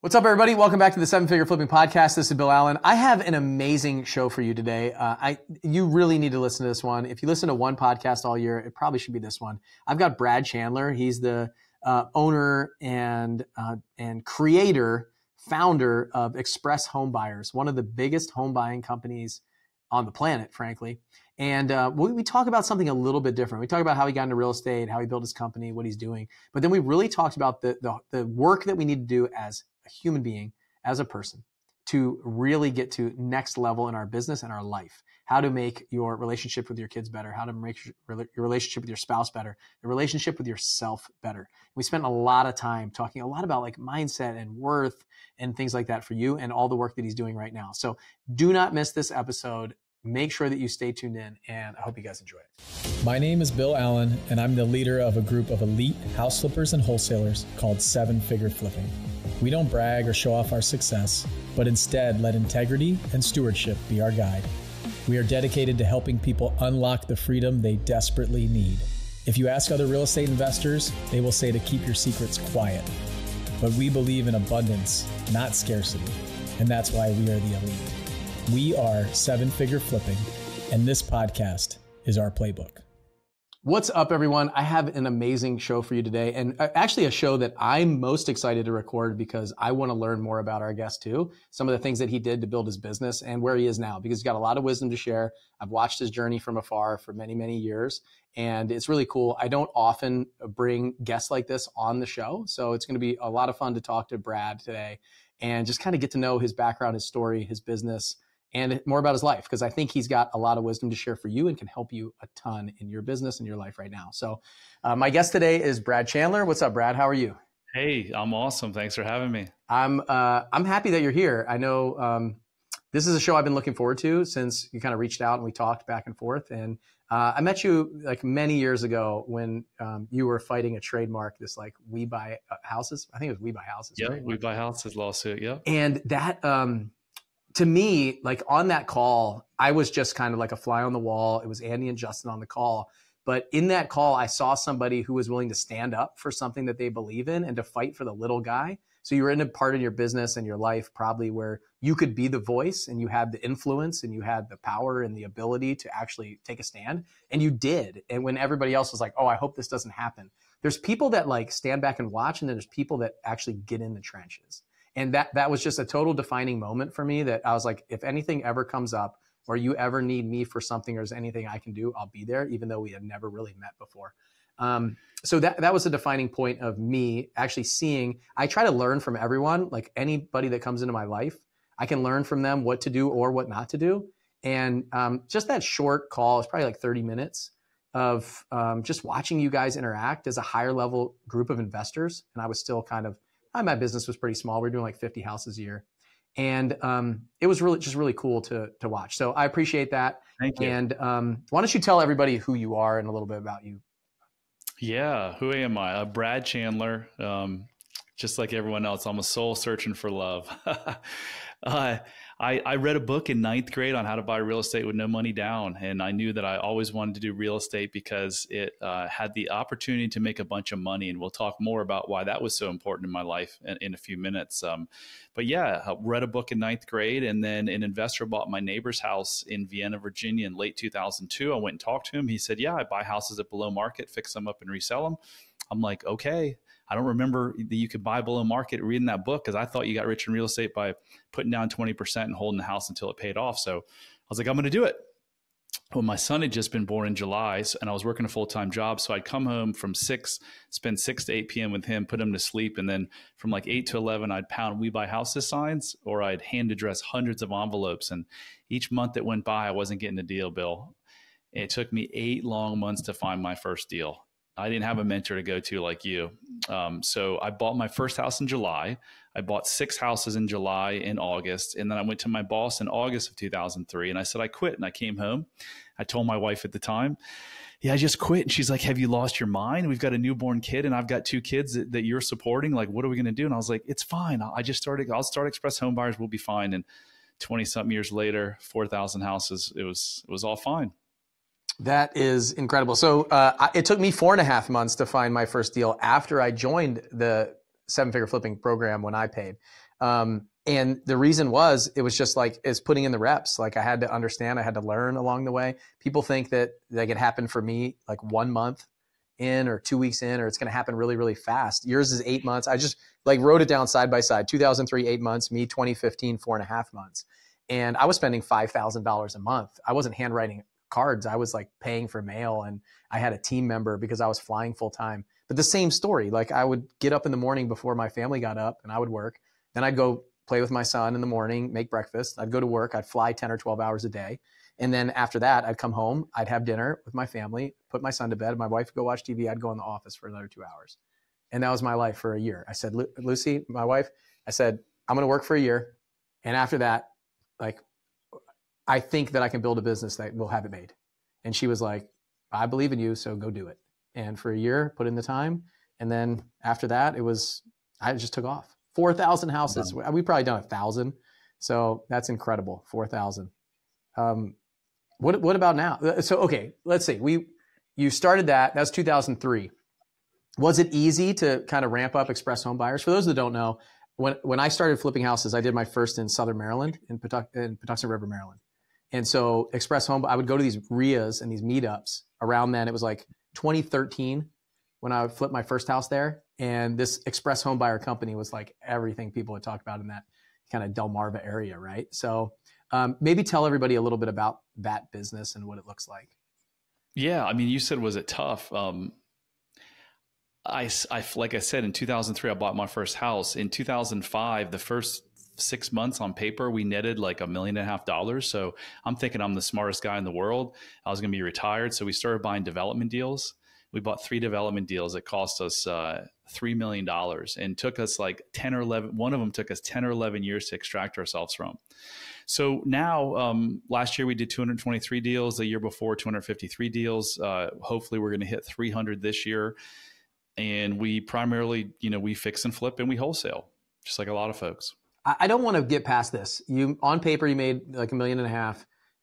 What's up, everybody? Welcome back to the Seven Figure Flipping Podcast. This is Bill Allen. I have an amazing show for you today. You really need to listen to this one. If you listen to one podcast all year, it probably should be this one. I've got Brad Chandler. He's the owner and creator, founder of Express Home Buyers, one of the biggest home buying companies on the planet, frankly. And we talk about something a little bit different. We talk about how he got into real estate, how he built his company, what he's doing. But then we really talked about the work that we need to do as a human being, as a person, to really get to next level in our business and our life. How to make your relationship with your kids better, how to make your relationship with your spouse better, the relationship with yourself better. We spent a lot of time talking a lot about like mindset and worth and things like that for you and all the work that he's doing right now. So do not miss this episode. Make sure that you stay tuned in, and I hope you guys enjoy it. My name is Bill Allen, and I'm the leader of a group of elite house flippers and wholesalers called Seven Figure Flipping. We don't brag or show off our success, but instead let integrity and stewardship be our guide. We are dedicated to helping people unlock the freedom they desperately need. If you ask other real estate investors, they will say to keep your secrets quiet. But we believe in abundance, not scarcity, and that's why we are the elite. We are Seven Figure Flipping, and this podcast is our playbook. What's up, everyone? I have an amazing show for you today, and actually a show that I'm most excited to record because I want to learn more about our guest too, some of the things that he did to build his business and where he is now, because he's got a lot of wisdom to share. I've watched his journey from afar for many, many years, and it's really cool. I don't often bring guests like this on the show, so it's going to be a lot of fun to talk to Brad today and just kind of get to know his background, his story, his business, and more about his life, because I think he's got a lot of wisdom to share for you and can help you a ton in your business and your life right now. So my guest today is Brad Chandler. What's up, Brad? How are you? Hey, I'm awesome. Thanks for having me. I'm happy that you're here. I know this is a show I've been looking forward to since you kind of reached out and we talked back and forth. And I met you like many years ago when you were fighting a trademark, this like We Buy Houses. I think it was We Buy Houses. Yeah, right? We Buy Houses lawsuit. Yeah. And that to me, like on that call, I was just kind of like a fly on the wall. It was Andy and Justin on the call. But in that call, I saw somebody who was willing to stand up for something that they believe in and to fight for the little guy. So you were in a part of your business and your life probably where you could be the voice and you had the influence and you had the power and the ability to actually take a stand. And you did. And when everybody else was like, oh, I hope this doesn't happen. There's people that like stand back and watch, and then there's people that actually get in the trenches. And that was just a total defining moment for me that I was like, if anything ever comes up or you ever need me for something or there's anything I can do, I'll be there, even though we had never really met before. So that was a defining point of me actually seeing. I try to learn from everyone, like anybody that comes into my life. I can learn from them what to do or what not to do. And just that short call is probably like 30 minutes of just watching you guys interact as a higher level group of investors. And I was still kind of, my business was pretty small. We were doing like 50 houses a year. And it was really cool to watch. So I appreciate that. Thank you. And why don't you tell everybody who you are and a little bit about you? Yeah. Who am I? Brad Chandler. Just like everyone else, I'm a soul searching for love. I read a book in 9th grade on how to buy real estate with no money down. And I knew that I always wanted to do real estate because it had the opportunity to make a bunch of money. And we'll talk more about why that was so important in my life in a few minutes. But yeah, I read a book in 9th grade, and then an investor bought my neighbor's house in Vienna, Virginia in late 2002. I went and talked to him. He said, yeah, I buy houses at below market, fix them up and resell them. I'm like, okay. I don't remember that you could buy below market reading that book, because I thought you got rich in real estate by putting down 20% and holding the house until it paid off. So I was like, I'm going to do it. Well, my son had just been born in July, and I was working a full-time job. So I'd come home from 6, spend 6 to 8 p.m. with him, put him to sleep. And then from like 8 to 11, I'd pound We Buy Houses signs, or I'd hand address hundreds of envelopes. And each month that went by, I wasn't getting a deal, Bill. It took me 8 long months to find my first deal. I didn't have a mentor to go to like you. So I bought my first house in July. I bought 6 houses in July and August. And then I went to my boss in August of 2003. And I said, I quit. And I came home. I told my wife at the time, yeah, I just quit. And she's like, have you lost your mind? We've got a newborn kid and I've got 2 kids that you're supporting. Like, what are we going to do? And I was like, it's fine. I'll start Express Home Buyers. We'll be fine. And 20 something years later, 4,000 houses, it was all fine. That is incredible. So it took me 4.5 months to find my first deal after I joined the seven-figure flipping program when I paid. And the reason was, it was just like, it's putting in the reps. Like I had to understand, I had to learn along the way. People think that like it happened for me like 1 month in or 2 weeks in, or it's going to happen really, really fast. Yours is 8 months. I just like wrote it down side by side. 2003, 8 months, me 2015, 4.5 months. And I was spending $5,000 a month. I wasn't handwriting cards. I was like paying for mail, and I had a team member because I was flying full time. But the same story, like I would get up in the morning before my family got up and I would work. Then I'd go play with my son in the morning, make breakfast. I'd go to work. I'd fly 10 or 12 hours a day. And then after that, I'd come home. I'd have dinner with my family, put my son to bed. My wife would go watch TV. I'd go in the office for another 2 hours. And that was my life for a year. I said, Lucy, my wife, I said, I'm going to work for a year. And after that, like, I think that I can build a business that will have it made. And she was like, I believe in you, so go do it. And for a year, put in the time. And then after that, I just took off. 4,000 houses. Wow. We probably done 1,000. So that's incredible. 4,000. What about now? So, okay, let's see. You started that. That's 2003. Was it easy to kind of ramp up express home buyers? For those that don't know, when I started flipping houses, I did my first in Southern Maryland, in Patuxent River, Maryland. And so express home, I would go to these RIAs and these meetups around then. It was like 2013 when I flipped my first house there. And this express home buyer company was like everything people would talk about in that kind of Delmarva area, right? So maybe tell everybody a little bit about that business and what it looks like. Yeah, I mean, you said, was it tough? I like I said, in 2003, I bought my first house. In 2005, the first 6 months on paper, we netted like $1.5 million. So I'm thinking I'm the smartest guy in the world. I was going to be retired. So we started buying development deals. We bought 3 development deals that cost us $3 million and took us like 10 or 11. One of them took us 10 or 11 years to extract ourselves from. So now, last year we did 223 deals. The year before, 253 deals. Hopefully we're going to hit 300 this year. And we primarily, we fix and flip and we wholesale, just like a lot of folks. I don't want to get past this. On paper, you made like $1.5 million,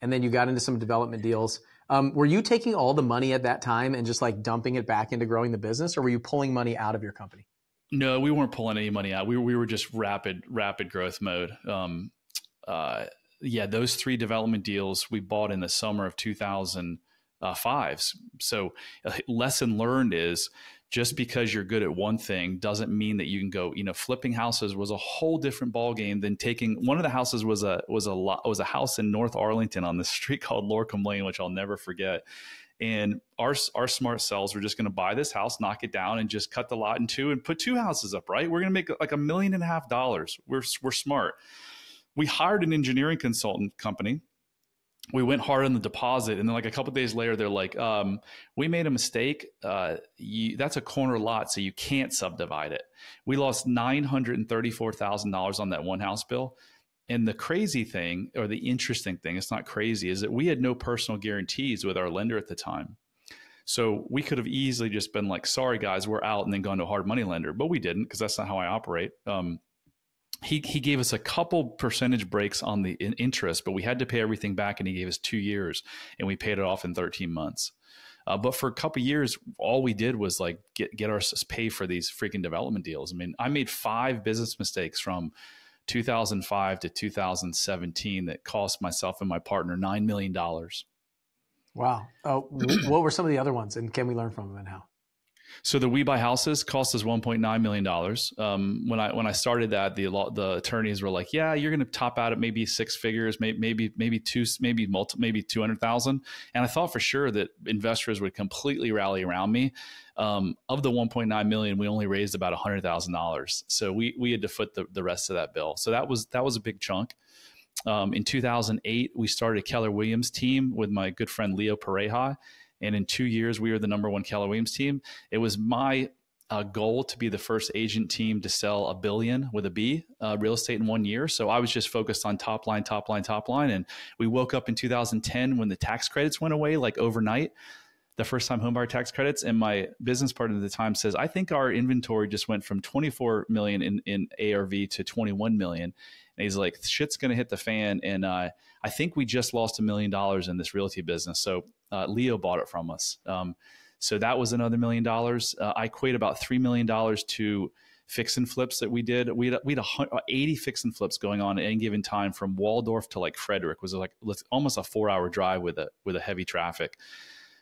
and then you got into some development deals. Were you taking all the money at that time and just like dumping it back into growing the business, or were you pulling money out of your company? No, we weren't pulling any money out. We were just rapid growth mode. Yeah, those 3 development deals we bought in the summer of 2005. So lesson learned is, just because you're good at one thing doesn't mean that you can go, flipping houses was a whole different ball game than taking. One of the houses was a house in North Arlington on this street called Lorcombe Lane, which I'll never forget. And our smart sellers were just going to buy this house, knock it down, and just cut the lot in 2 and put 2 houses up, right? We're going to make like $1.5 million. We're smart. We hired an engineering consultant company. We went hard on the deposit, and then like a couple of days later, they're like, we made a mistake. That's a corner lot, so you can't subdivide it. We lost $934,000 on that one house bill. And the crazy thing, or the interesting thing, it's not crazy, is that we had no personal guarantees with our lender at the time. So we could have easily just been like, sorry guys, we're out, and then gone to a hard money lender, but we didn't, because that's not how I operate. He gave us a couple percentage breaks on the interest, but we had to pay everything back, and he gave us 2 years, and we paid it off in 13 months. But for a couple of years, all we did was like get our pay for these freaking development deals. I mean, I made 5 business mistakes from 2005 to 2017 that cost myself and my partner $9 million. Wow. Oh, what were some of the other ones, and can we learn from them and how? So the We Buy Houses cost us $1.9 million. When I started that, the attorneys were like, "Yeah, you're going to top out at maybe 6 figures, maybe 200,000." And I thought for sure that investors would completely rally around me. Of the $1.9 million, we only raised about $100,000. So we had to foot the rest of that bill. So that was a big chunk. In 2008, we started a Keller Williams team with my good friend Leo Pareja. And in 2 years, we were the #1 Keller Williams team. It was my goal to be the first agent team to sell $1 billion with a B real estate in 1 year. So I was just focused on top line. And we woke up in 2010 when the tax credits went away, like overnight, the first time homebuyer tax credits. And my business partner at the time says, I think our inventory just went from 24 million in ARV to 21 million. And he's like, shit's going to hit the fan. And I think we just lost $1 million in this realty business. So Leo bought it from us. So that was another $1 million. I equate about $3 million to fix and flips that we did. We had 80 fix and flips going on at any given time, from Waldorf to like Frederick. Was like almost a 4-hour drive with a heavy traffic.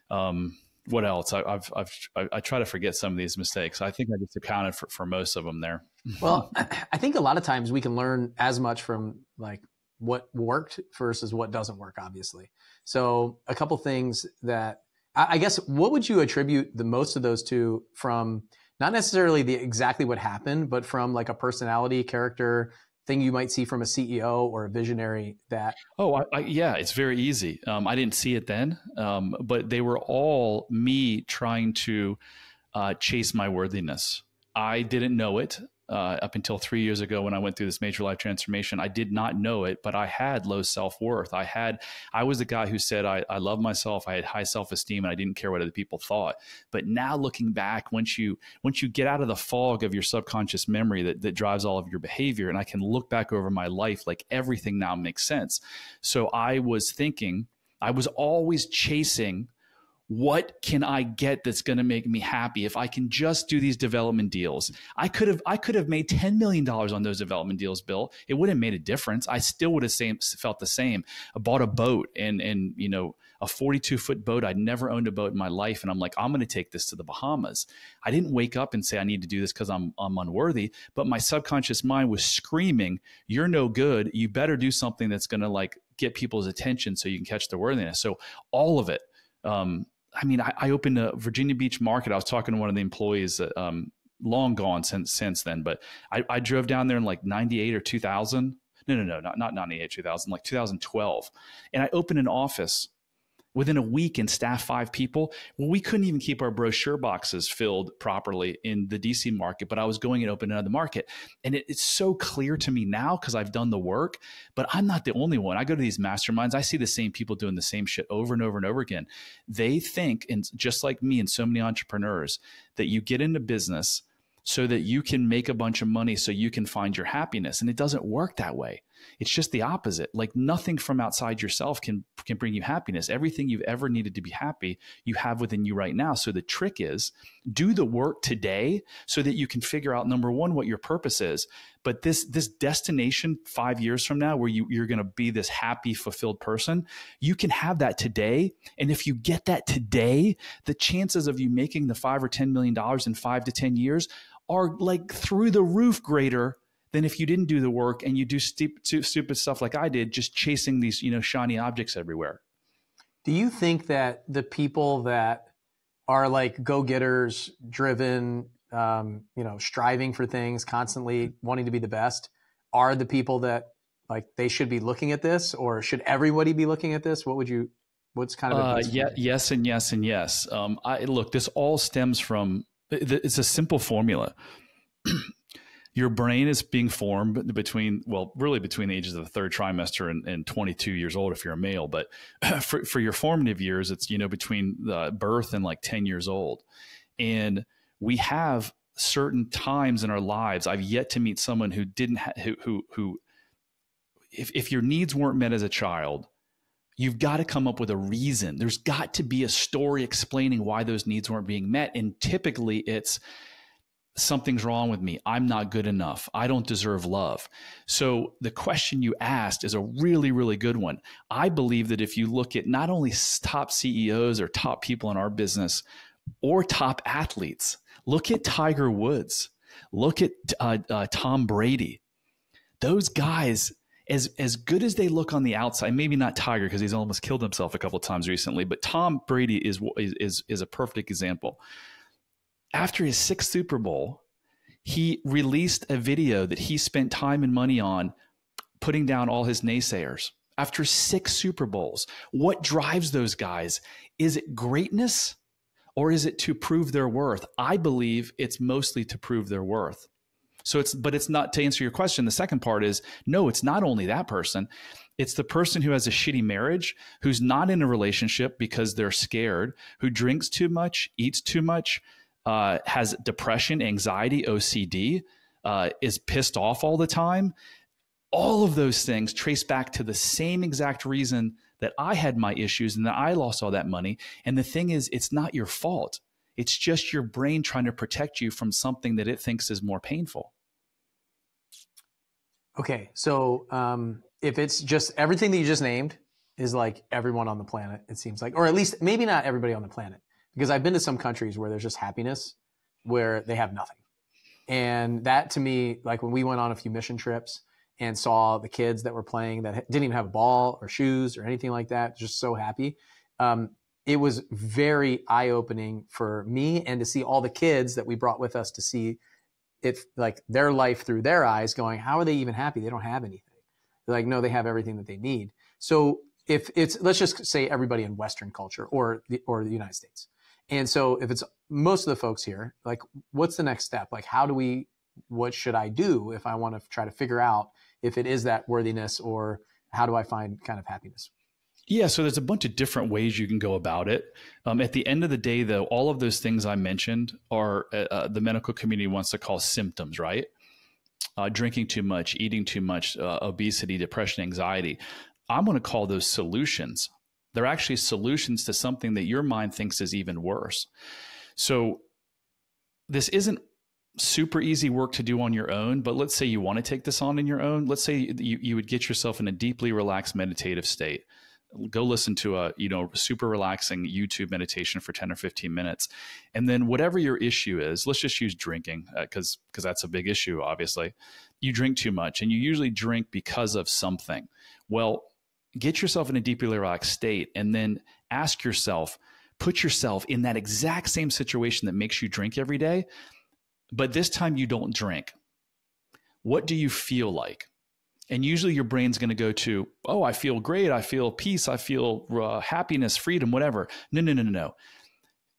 What else? I try to forget some of these mistakes. I think I just accounted for most of them there. Well, I think a lot of times we can learn as much from like what worked versus what doesn't work, obviously. So a couple things that I guess, what would you attribute the most of those to, from not necessarily exactly what happened, but from like a personality, character thing you might see from a CEO or a visionary that? Yeah, it's very easy. I didn't see it then, but they were all me trying to chase my worthiness. I didn't know it up until 3 years ago when I went through this major life transformation. I did not know it, but I had low self-worth. I was the guy who said, I love myself. I had high self-esteem, and I didn't care what other people thought. But now looking back, once you get out of the fog of your subconscious memory that drives all of your behavior, and I can look back over my life, like everything now makes sense. So I was thinking, I was always chasing, what can I get that's going to make me happy? If I can just do these development deals, I could have made $10 million on those development deals, Bill. It wouldn't have made a difference. I still would have felt the same. I bought a boat and a 42-foot boat. I'd never owned a boat in my life. And I'm like, I'm going to take this to the Bahamas. I didn't wake up and say, I need to do this because I'm unworthy. But my subconscious mind was screaming, you're no good. You better do something that's going to like get people's attention so you can catch their worthiness. So all of it. I opened a Virginia Beach market. I was talking to one of the employees that long gone since then, but I drove down there in like 98 or 2000. No, not 98, 2000, like 2012. And I opened an office within a week and staffed 5 people. Well, we couldn't even keep our brochure boxes filled properly in the DC market, but I was going and opening another market. And it's so clear to me now because I've done the work, but I'm not the only one. I go to these masterminds. I see the same people doing the same shit over and over and over again. They think, and just like me and so many entrepreneurs, that you get into business so that you can make a bunch of money so you can find your happiness. And it doesn't work that way. It's just the opposite. Like nothing from outside yourself can bring you happiness. Everything you've ever needed to be happy, you have within you right now. So the trick is do the work today so that you can figure out, number one, what your purpose is. But this destination 5 years from now where you're going to be this happy, fulfilled person, you can have that today. And if you get that today, the chances of you making the $5 or $10 million in 5 to 10 years are like through the roof greater than if you didn't do the work and you do stupid stuff like I did, just chasing these, shiny objects everywhere. Do you think that the people that are like go-getters, driven, striving for things, constantly wanting to be the best, are the people that like they should be looking at this, or should everybody be looking at this? What's kind of yes and yes and yes. Look, this all stems from, it's a simple formula. Your brain is being formed between the ages of the 3rd trimester and 22 years old if you're a male. But for your formative years, it's, between birth and like 10 years old. And we have certain times in our lives. I've yet to meet someone who didn't who if your needs weren't met as a child, you've got to come up with a reason. There's got to be a story explaining why those needs weren't being met. And typically it's, something's wrong with me. I'm not good enough. I don't deserve love. So the question you asked is a really, really good one. I believe that if you look at not only top CEOs or top people in our business or top athletes, look at Tiger Woods, look at Tom Brady. Those guys, as good as they look on the outside, maybe not Tiger because he's almost killed himself a couple of times recently, but Tom Brady is a perfect example. After his 6th Super Bowl, he released a video that he spent time and money on putting down all his naysayers. After 6 Super Bowls, what drives those guys? Is it greatness or is it to prove their worth? I believe it's mostly to prove their worth. But it's not, to answer your question. The second part is, no, it's not only that person. It's the person who has a shitty marriage, who's not in a relationship because they're scared, who drinks too much, eats too much, has depression, anxiety, OCD, is pissed off all the time. All of those things trace back to the same exact reason that I had my issues and that I lost all that money. And the thing is, it's not your fault. It's just your brain trying to protect you from something that it thinks is more painful. Okay. So if it's just everything that you just named is like everyone on the planet, it seems like, or at least maybe not everybody on the planet, because I've been to some countries where there's just happiness where they have nothing. And that to me, like when we went on a few mission trips and saw the kids that were playing that didn't even have a ball or shoes or anything like that, just so happy. It was very eye-opening for me, and to see all the kids that we brought with us to see it, like their life through their eyes, going, how are they even happy? They don't have anything. They're like, no, they have everything that they need. So if it's, let's just say everybody in Western culture or the United States. And so if it's most of the folks here, like what's the next step? Like what should I do if I want to try to figure out if it is that worthiness, or how do I find kind of happiness? Yeah, so there's a bunch of different ways you can go about it. At the end of the day, though, all of those things I mentioned are the medical community wants to call symptoms, right? Drinking too much, eating too much, obesity, depression, anxiety. I'm going to call those solutions. They're actually solutions to something that your mind thinks is even worse. So this isn't super easy work to do on your own, but let's say you want to take this on your own. Let's say you would get yourself in a deeply relaxed meditative state. Go listen to a super relaxing YouTube meditation for 10 or 15 minutes. And then whatever your issue is, let's just use drinking because that's a big issue, obviously. You drink too much, and you usually drink because of something. Well, get yourself in a deeply relaxed state and then ask yourself, put yourself in that exact same situation that makes you drink every day, but this time you don't drink. What do you feel like? And usually your brain's going to go to, oh, I feel great. I feel peace. I feel happiness, freedom, whatever. No.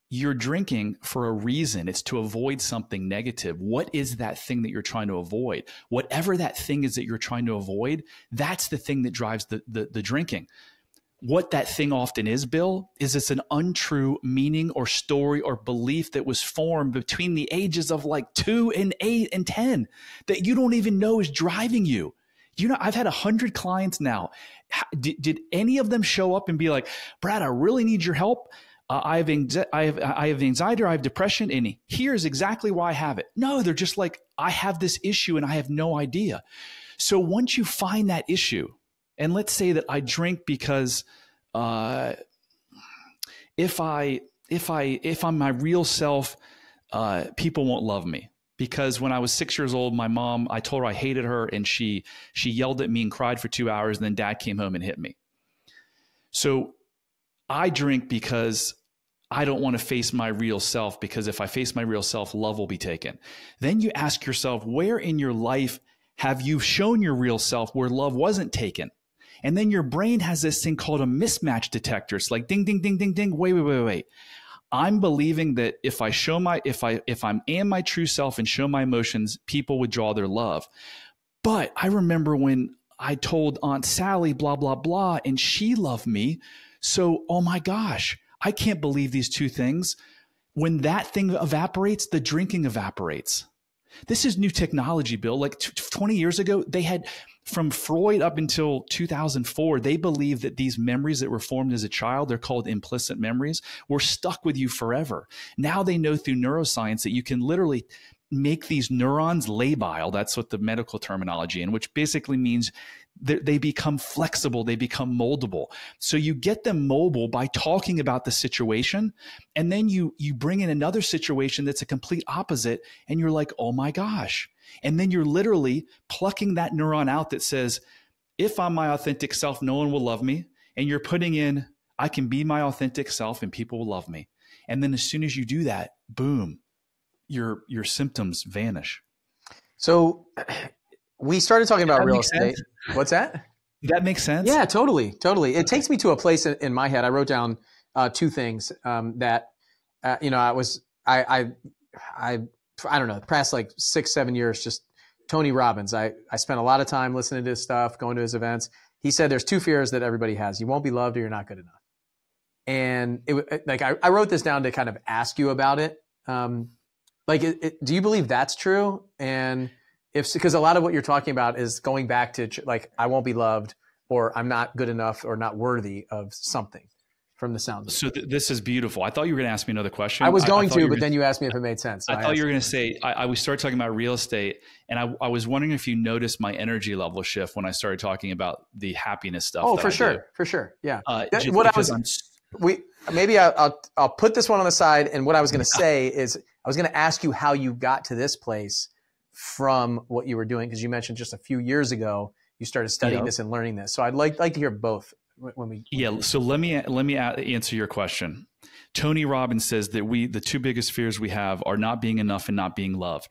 You're drinking for a reason. It's to avoid something negative. What is that thing that you're trying to avoid? Whatever that thing is that you're trying to avoid, that's the thing that drives the drinking. What that thing often is, Bill, is it's an untrue meaning or story or belief that was formed between the ages of like 2 and 8 and 10 that you don't even know is driving you. I've had 100 clients now. Did any of them show up and be like, Brad, I really need your help. I have anxiety or I have depression, and here's exactly why I have it. No, they're just like, I have this issue and I have no idea. So once you find that issue, and let's say that I drink because if I'm my real self, people won't love me. Because when I was 6 years old, my mom, I told her I hated her, and she yelled at me and cried for 2 hours, and then dad came home and hit me. So I drink because I don't want to face my real self, because if I face my real self, love will be taken. Then you ask yourself, where in your life have you shown your real self where love wasn't taken? And then your brain has this thing called a mismatch detector. It's like ding, ding, ding, ding, ding. Wait. I'm believing that if I'm my true self and show my emotions, people would draw their love. But I remember when I told Aunt Sally, blah, blah, blah, and she loved me. So, oh my gosh, I can't believe these two things. When that thing evaporates, the drinking evaporates. This is new technology, Bill. Like 20 years ago, they had, from Freud up until 2004, they believed that these memories that were formed as a child, they're called implicit memories, were stuck with you forever. Now they know through neuroscience that you can literally make these neurons labile. That's what the medical terminology, and which basically means they become flexible, they become moldable. So you get them mobile by talking about the situation, and then you bring in another situation that's a complete opposite, and you're like, oh my gosh. And then you're literally plucking that neuron out that says, if I'm my authentic self, no one will love me. And you're putting in, I can be my authentic self and people will love me. And then as soon as you do that, boom, your symptoms vanish. So we started talking about real estate. What's that? Does that make sense? Yeah, totally. It takes me to a place in my head. I wrote down two things that, I don't know, the past like 6-7 years, just Tony Robbins. I spent a lot of time listening to his stuff, going to his events. He said there's two fears that everybody has. You won't be loved or you're not good enough. And I wrote this down to kind of ask you about it. Do you believe that's true? And because a lot of what you're talking about is going back to like, I won't be loved, or I'm not good enough, or not worthy of something from the sound of it. So this is beautiful. I thought you were going to ask me another question. I was going to, but then you asked me if it made sense. So I thought you were going to say, we started talking about real estate, and I was wondering if you noticed my energy level shift when I started talking about the happiness stuff. Oh, for sure. Yeah. Maybe I'll put this one on the side. And what I was going to say is I was going to ask you how you got to this place from what you were doing. Cause you mentioned just a few years ago, you started studying this and learning this. So I'd like to hear both So let me answer your question. Tony Robbins says that the two biggest fears we have are not being enough and not being loved.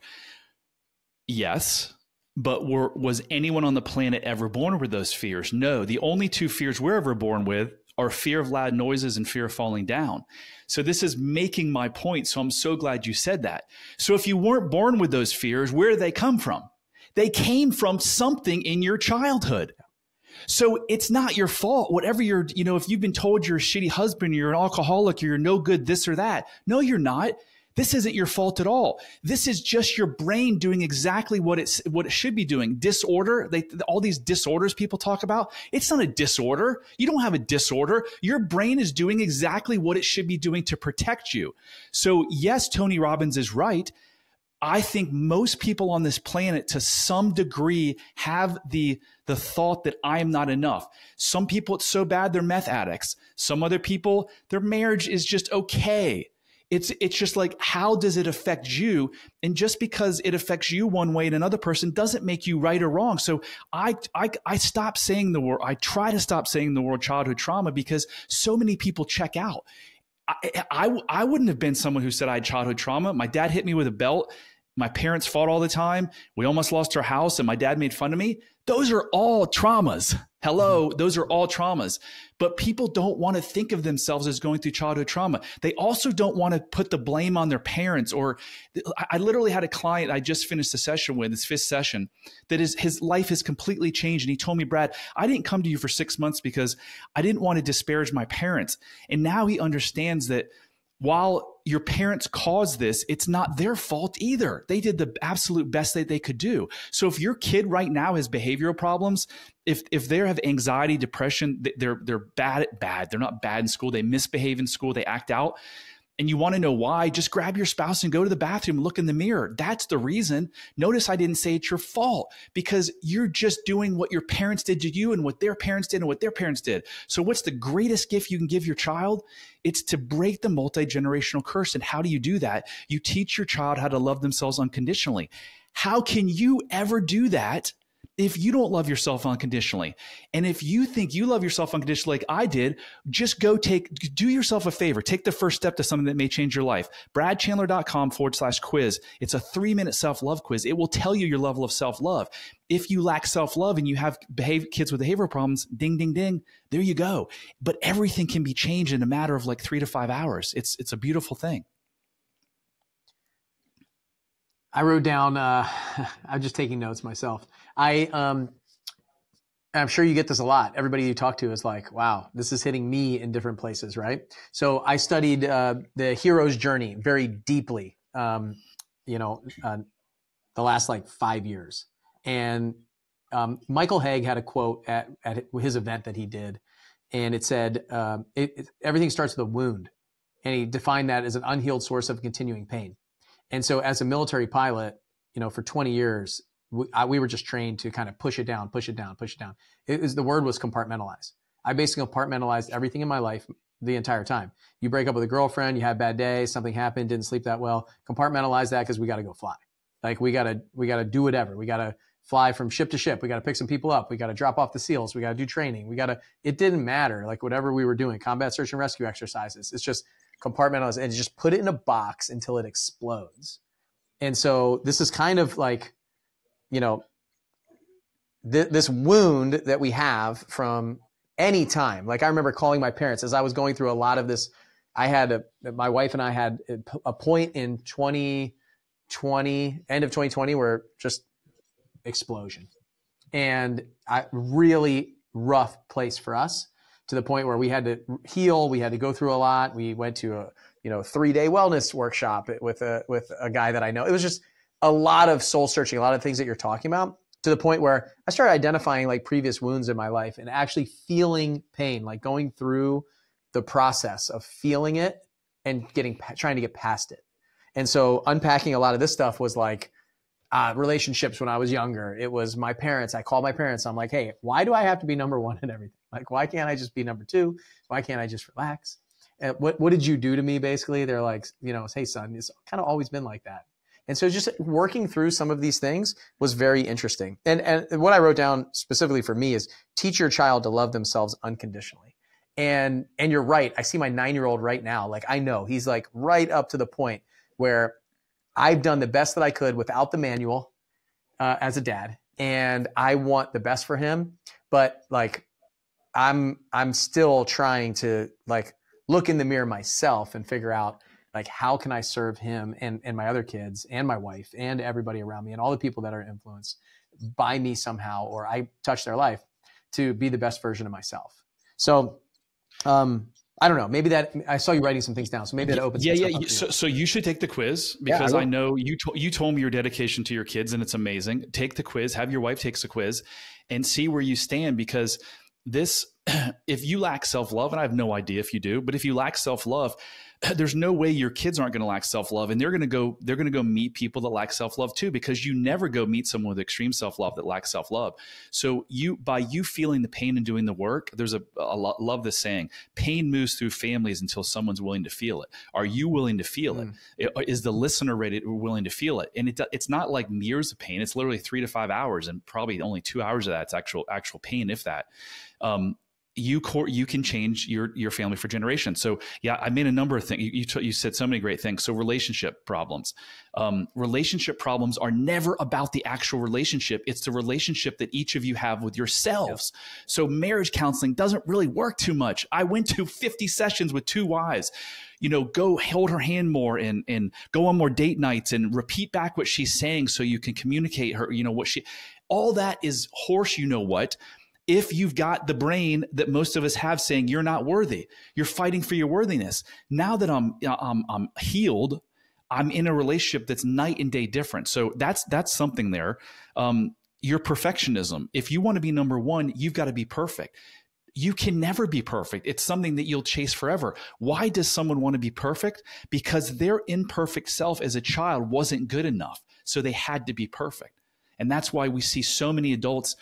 Yes. But was anyone on the planet ever born with those fears? No. The only two fears we're ever born with are fear of loud noises and fear of falling down. So this is making my point. So I'm so glad you said that. So if you weren't born with those fears, where did they come from? They came from something in your childhood. So it's not your fault. Whatever if you've been told you're a shitty husband, you're an alcoholic, you're no good, this or that. No, you're not. This isn't your fault at all. This is just your brain doing exactly what it should be doing. Disorder, all these disorders people talk about, it's not a disorder. You don't have a disorder. Your brain is doing exactly what it should be doing to protect you. So yes, Tony Robbins is right. I think most people on this planet to some degree have the thought that I am not enough. Some people, it's so bad they're meth addicts. Some other people, their marriage is just okay. It's just like, how does it affect you? And just because it affects you one way and another person doesn't make you right or wrong. So I stopped saying the word, I try to stop saying the word childhood trauma because so many people check out. I wouldn't have been someone who said I had childhood trauma. My dad hit me with a belt. My parents fought all the time. We almost lost our house and my dad made fun of me. Those are all traumas. Hello, those are all traumas. But people don't want to think of themselves as going through childhood trauma. They also don't want to put the blame on their parents. Or I literally had a client I just finished a session with, his 5th session, that his life has completely changed. And he told me, Brad, I didn't come to you for 6 months because I didn't want to disparage my parents. And now he understands that while your parents caused this, it's not their fault either. They did the absolute best that they could do. So if your kid right now has behavioral problems, if they have anxiety, depression, they're bad. They're not bad in school. They misbehave in school. They act out. And you want to know why, just grab your spouse and go to the bathroom and look in the mirror. That's the reason. Notice I didn't say it's your fault because you're just doing what your parents did to you and what their parents did and what their parents did. So what's the greatest gift you can give your child? It's to break the multi-generational curse. And how do you do that? You teach your child how to love themselves unconditionally. How can you ever do that if you don't love yourself unconditionally? And if you think you love yourself unconditionally like I did, just do yourself a favor. Take the first step to something that may change your life. bradchandler.com/quiz. It's a 3-minute self-love quiz. It will tell you your level of self-love. If you lack self-love and you have kids with behavioral problems, ding, ding, ding, there you go. But everything can be changed in a matter of like 3 to 5 hours. It's a beautiful thing. I wrote down, I'm just taking notes myself. I'm sure you get this a lot. Everybody you talk to is like, wow, this is hitting me in different places, right? So I studied the hero's journey very deeply, the last like 5 years. And Michael Haig had a quote at his event that he did, and it said, everything starts with a wound. And he defined that as an unhealed source of continuing pain. And so as a military pilot, for 20 years, we were just trained to kind of push it down. The word was compartmentalize. I basically compartmentalized everything in my life the entire time. You break up with a girlfriend, you had a bad day, something happened, didn't sleep that well. Compartmentalize that because we got to go fly. Like we got to do whatever. We got to fly from ship to ship. We got to pick some people up. We got to drop off the SEALs. We got to do training. It didn't matter. Like whatever we were doing, combat search and rescue exercises. It's just compartmentalize and just put it in a box until it explodes. And so this is kind of like, this wound that we have from any time. Like I remember calling my parents as I was going through a lot of this. My wife and I had a point in 2020, end of 2020, where just explosion and really rough place for us, to the point where we had to heal. We had to go through a lot. We went to a 3-day wellness workshop with a guy that I know. It was just a lot of soul searching, a lot of things that you're talking about, to the point where I started identifying like previous wounds in my life and actually feeling pain, like going through the process of feeling it and trying to get past it. And so unpacking a lot of this stuff was like relationships when I was younger. It was my parents. I called my parents. I'm like, hey, why do I have to be number one in everything? Like, why can't I just be number two? Why can't I just relax? And what did you do to me? Basically, they're like, hey son, it's kind of always been like that. And so just working through some of these things was very interesting. And what I wrote down specifically for me is teach your child to love themselves unconditionally. And you're right. I see my 9-year-old right now. Like, I know he's like right up to the point where I've done the best that I could without the manual as a dad. And I want the best for him. But like, I'm still trying to like look in the mirror myself and figure out like, how can I serve him and my other kids and my wife and everybody around me and all the people that are influenced by me somehow, or I touch their life, to be the best version of myself. So, I don't know. Maybe that I saw you writing some things down, so maybe that opens. Yeah. So you should take the quiz, because I know you told me your dedication to your kids, and it's amazing. Take the quiz. Have your wife take the quiz, and see where you stand. Because this, if you lack self-love, and I have no idea if you do, but if you lack self-love, there's no way your kids aren't going to lack self-love, and they're going to go meet people that lack self-love too, because you never go meet someone with extreme self-love that lacks self-love. So by you feeling the pain and doing the work, there's love this saying, pain moves through families until someone's willing to feel it. Are you willing to feel it? Is the listener willing to feel it? And it's not like years of pain. It's literally 3 to 5 hours, and probably only 2 hours of that's actual pain, if that. You can change your family for generations. So yeah, I made a number of things. You said so many great things. So relationship problems are never about the actual relationship. It's the relationship that each of you have with yourselves. Yep. So marriage counseling doesn't really work too much. I went to 50 sessions with 2 wives. Go hold her hand more and go on more date nights and repeat back what she's saying so you can communicate her, all that is horse, what. If you've got the brain that most of us have saying you're not worthy, you're fighting for your worthiness. Now that I'm healed, I'm in a relationship that's night and day different. So that's something there. Your perfectionism. If you want to be number one, you've got to be perfect. You can never be perfect. It's something that you'll chase forever. Why does someone want to be perfect? Because their imperfect self as a child wasn't good enough. So they had to be perfect. And that's why we see so many adults.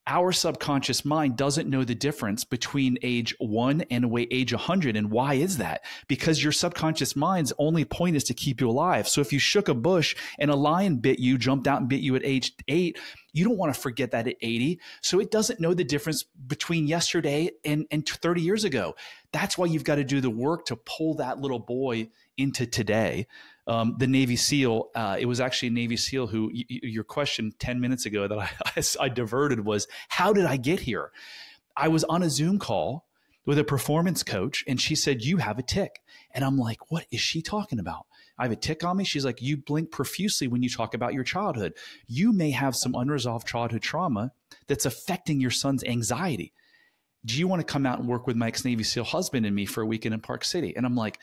Our subconscious mind doesn't know the difference between age 1 and age 100. And why is that? Because your subconscious mind's only point is to keep you alive. So if you shook a bush and a lion bit you, jumped out and bit you at age 8, you don't want to forget that at 80. So it doesn't know the difference between yesterday and 30 years ago. That's why you've got to do the work to pull that little boy into today. The Navy SEAL, it was actually a Navy SEAL who, your question 10 minutes ago that I diverted was, how did I get here? I was on a Zoom call with a performance coach, and she said, you have a tic. And I'm like, what is she talking about? I have a tic on me. She's like, you blink profusely when you talk about your childhood. You may have some unresolved childhood trauma that's affecting your son's anxiety. Do you want to come out and work with my ex-Navy SEAL husband and me for a weekend in Park City? And I'm like,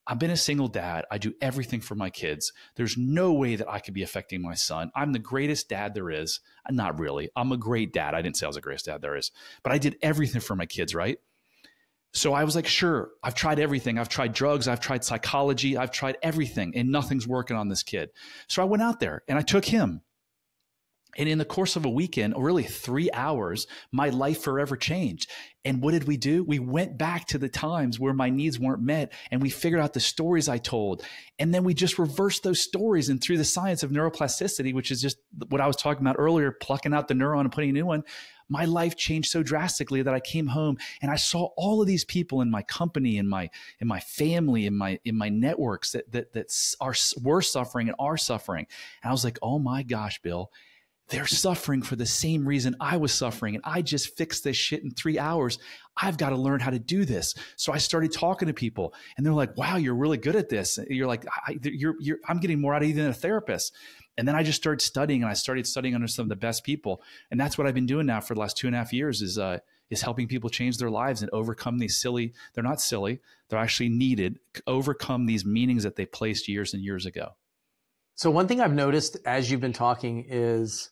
I've been a single dad. I do everything for my kids. There's no way that I could be affecting my son. I'm the greatest dad there is. Not really. I'm a great dad. I didn't say I was the greatest dad there is, but I did everything for my kids, right? So I was like, sure, I've tried everything. I've tried drugs. I've tried psychology. I've tried everything, and nothing's working on this kid. So I went out there and I took him. And in the course of a weekend, or really 3 hours, my life forever changed. And what did we do? We went back to the times where my needs weren't met, and we figured out the stories I told. And then we just reversed those stories. And through the science of neuroplasticity, which is just what I was talking about earlier, plucking out the neuron and putting a new one, my life changed so drastically that I came home and I saw all of these people in my company, in my family, in my networks that were suffering and are suffering. And I was like, oh my gosh, Bill, they're suffering for the same reason I was suffering. And I just fixed this shit in 3 hours. I've got to learn how to do this. So I started talking to people, and they're like, wow, you're really good at this. You're like, I'm getting more out of you than a therapist. And then I just started studying, and I started studying under some of the best people. And that's what I've been doing now for the last 2.5 years is helping people change their lives and overcome these they're not silly, they're actually needed, overcome these meanings that they placed years and years ago. So one thing I've noticed as you've been talking is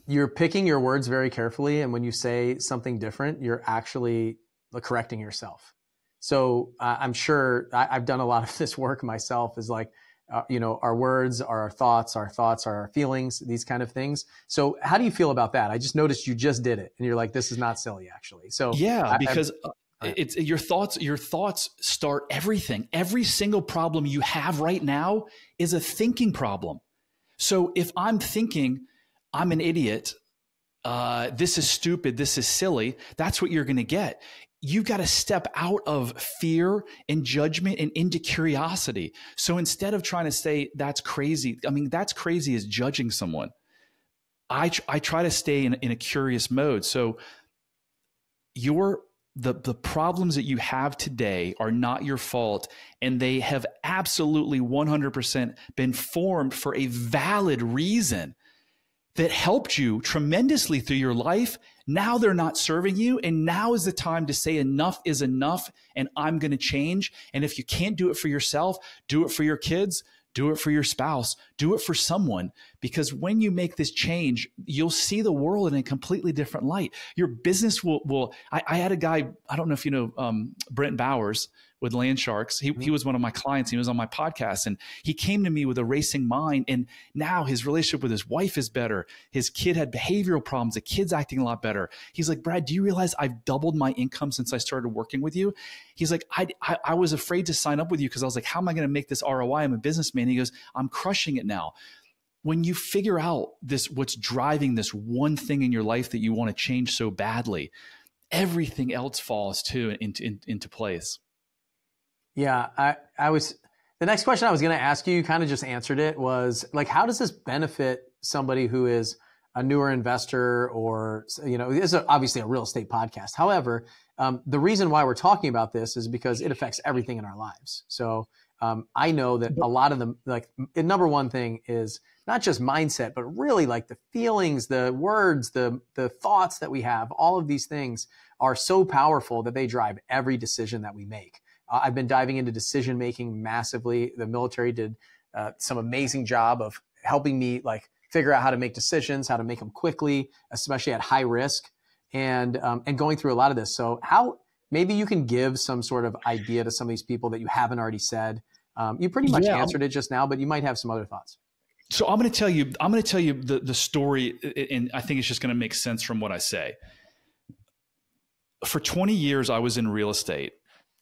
you're picking your words very carefully. And when you say something different, you're actually correcting yourself. So I'm sure I've done a lot of this work myself, is like, our words are our thoughts are our feelings, these kind of things. So how do you feel about that? I just noticed you just did it and you're like, this is not silly actually. So yeah, because it's your thoughts start everything. Every single problem you have right now is a thinking problem. So if I'm thinking I'm an idiot, this is stupid, this is silly, that's what you're going to get. You've got to step out of fear and judgment and into curiosity. So instead of trying to say that's crazy, I mean, that's crazy is judging someone. I try to stay in a curious mode. So the problems that you have today are not your fault, and they have absolutely 100% been formed for a valid reason that helped you tremendously through your life. Now they're not serving you. And now is the time to say enough is enough and I'm going to change. And if you can't do it for yourself, do it for your kids, do it for your spouse, do it for someone. Because when you make this change, you'll see the world in a completely different light. Your business will I had a guy, I don't know if you know, Brent Bowers with Land Sharks. He was one of my clients. He was on my podcast and he came to me with a racing mind. And now his relationship with his wife is better. His kid had behavioral problems. The kid's acting a lot better. He's like, Brad, do you realize I've doubled my income since I started working with you? He's like, I was afraid to sign up with you because I was like, how am I going to make this ROI? I'm a businessman. He goes, I'm crushing it now. When you figure out what's driving this one thing in your life that you want to change so badly, everything else falls too into place. Yeah, the next question I was going to ask you kind of just answered it, was like, how does this benefit somebody who is a newer investor, or, this is obviously a real estate podcast. However, the reason why we're talking about this is because it affects everything in our lives. So I know that a lot of them, like, the number one thing is not just mindset, but really like the feelings, the words, the thoughts that we have. All of these things are so powerful that they drive every decision that we make. I've been diving into decision making massively. The military did some amazing job of helping me like figure out how to make decisions, how to make them quickly, especially at high risk, and going through a lot of this. So maybe you can give some sort of idea to some of these people that you haven't already said. You pretty much answered it just now, but you might have some other thoughts. So I'm going to tell you the story, and I think it's just going to make sense from what I say. For 20 years, I was in real estate.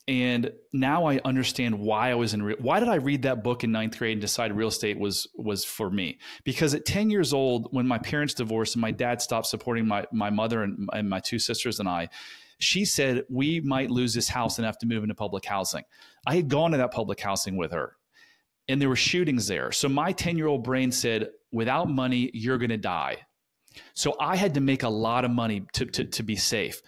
And now I understand why I was why did I read that book in 9th grade and decide real estate was for me? Because at 10 years old, when my parents divorced and my dad stopped supporting my mother and my two sisters and I, she said, we might lose this house and have to move into public housing. I had gone to that public housing with her and there were shootings there. So my 10-year-old brain said, without money, you're going to die. So I had to make a lot of money to be safe.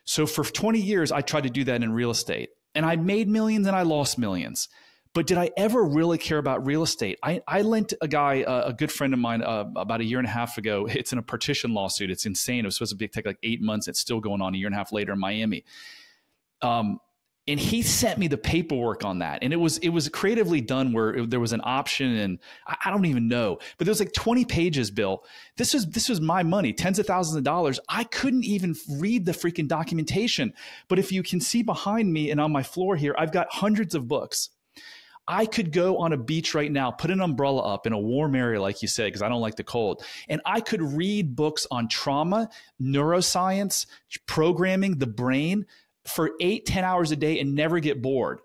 So for 20 years, I tried to do that in real estate, and I made millions and I lost millions. But did I ever really care about real estate? I lent a guy, a good friend of mine, about a year and a half ago. It's in a partition lawsuit. It's insane. It was supposed to take like 8 months. It's still going on a year and a half later in Miami. And he sent me the paperwork on that. And it was creatively done where there was an option, and I don't even know, but there was like 20 pages, Bill. This was my money, tens of thousands of dollars. I couldn't even read the freaking documentation. But if you can see behind me and on my floor here, I've got hundreds of books. I could go on a beach right now, put an umbrella up in a warm area, like you said, because I don't like the cold. And I could read books on trauma, neuroscience, programming, the brain, for 8-10 hours a day and never get bored.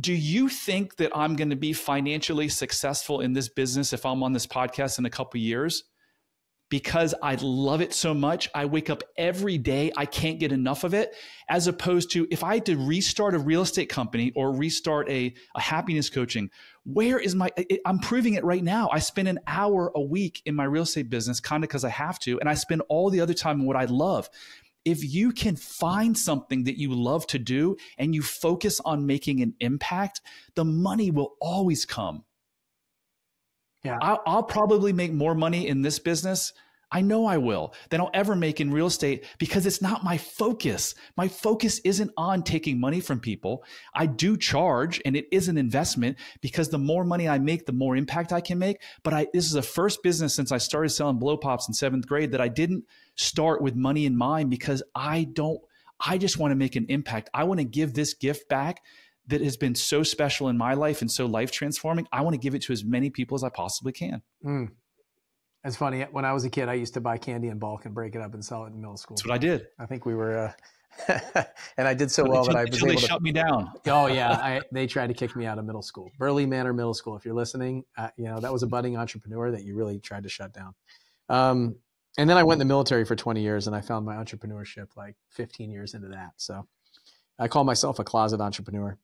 Do you think that I'm going to be financially successful in this business if I'm on this podcast in a couple of years? Because I love it so much. I wake up every day. I can't get enough of it. As opposed to if I had to restart a real estate company or restart a happiness coaching, I'm proving it right now. I spend an hour a week in my real estate business kind of because I have to. And I spend all the other time on what I love. If you can find something that you love to do and you focus on making an impact, the money will always come. Yeah, I'll probably make more money in this business, I know I will, than I'll ever make in real estate because it's not my focus. My focus isn't on taking money from people. I do charge, and it is an investment because the more money I make, the more impact I can make. But this is the first business since I started selling blow pops in 7th grade that I didn't start with money in mind because I I just want to make an impact. I want to give this gift back that has been so special in my life and so life transforming. I want to give it to as many people as I possibly can. It's funny. When I was a kid, I used to buy candy in bulk and break it up and sell it in middle school. That's what I did. I think we were, and I did so well that I was able to shut me down. Oh yeah. They tried to kick me out of middle school, Burley Manor Middle School. If you're listening, that was a budding entrepreneur that you really tried to shut down. And then I went in the military for 20 years and I found my entrepreneurship like 15 years into that. So I call myself a closet entrepreneur.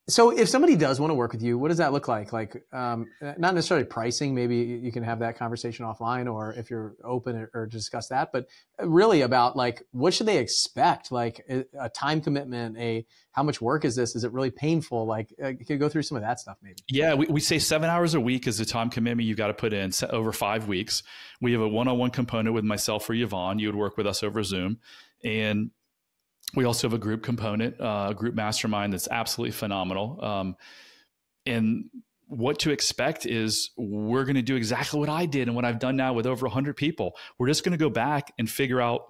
So if somebody does want to work with you, what does that look like? Like, not necessarily pricing, maybe you can have that conversation offline, or if you're open or discuss that, but really about like, what should they expect? Like a time commitment, how much work is this? Is it really painful? Like, you could go through some of that stuff maybe. Yeah, we say 7 hours a week is the time commitment you've got to put in over 5 weeks. We have a one-on-one component with myself or Yvonne. You would work with us over Zoom. And we also have a group component, a group mastermind that's absolutely phenomenal. And what to expect is we're going to do exactly what I did and what I've done now with over 100 people. We're just going to go back and figure out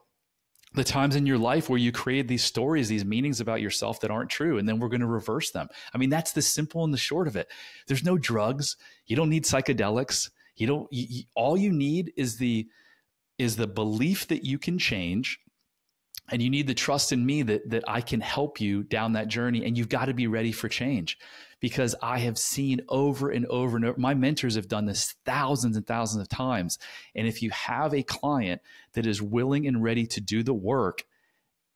the times in your life where you created these stories, these meanings about yourself that aren't true. And then we're going to reverse them. I mean, that's the simple and the short of it. There's no drugs. You don't need psychedelics. All you need is the belief that you can change. And you need the trust in me that I can help you down that journey. And you've got to be ready for change, because I have seen over and over and over. My mentors have done this thousands and thousands of times. And if you have a client that is willing and ready to do the work,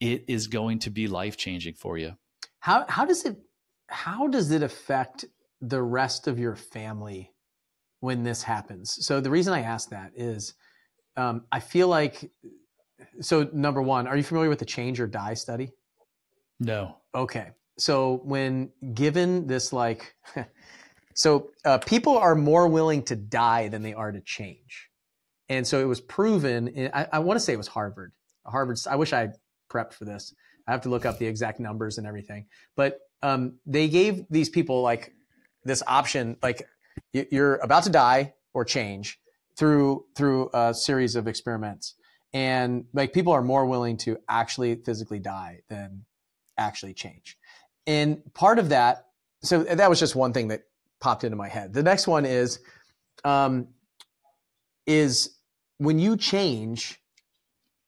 it is going to be life-changing for you. How does it affect the rest of your family when this happens? So the reason I ask that is, I feel like, so number one, are you familiar with the change or die study? No. Okay. So when given this, like, people are more willing to die than they are to change. And so it was proven, I want to say it was Harvard. I wish I prepped for this. I have to look up the exact numbers and everything. But they gave these people like this option, like you're about to die or change through a series of experiments. And like people are more willing to actually physically die than actually change. And part of that, so that was just one thing that popped into my head. The next one is when you change,